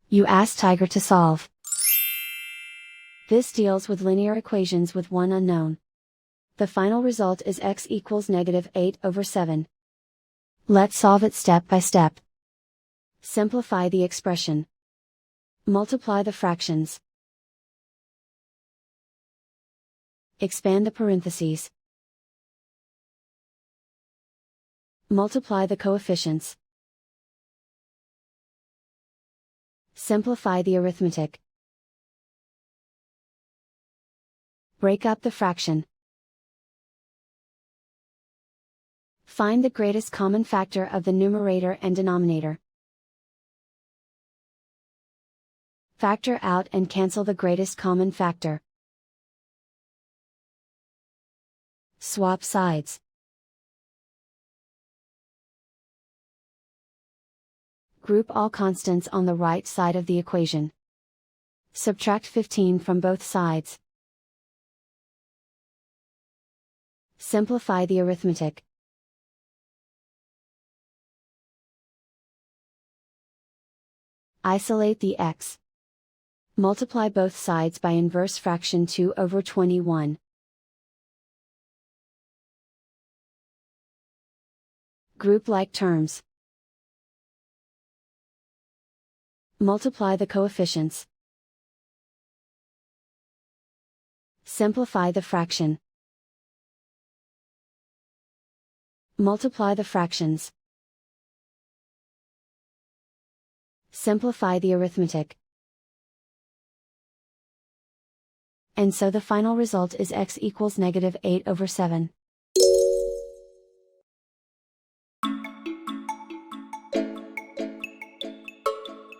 You ask Tiger to solve. This deals with linear equations with one unknown. The final result is x equals -8/7. Let's solve it step by step. Simplify the expression. Multiply the fractions. Expand the parentheses. Multiply the coefficients. Simplify the arithmetic. Break up the fraction. Find the greatest common factor of the numerator and denominator. Factor out and cancel the greatest common factor. Swap sides. Group all constants on the right side of the equation. Subtract 15 from both sides. Simplify the arithmetic. Isolate the x. Multiply both sides by inverse fraction 2/21. Group like terms. Multiply the coefficients. Simplify the fraction. Multiply the fractions. Simplify the arithmetic. And so the final result is x equals -8/7.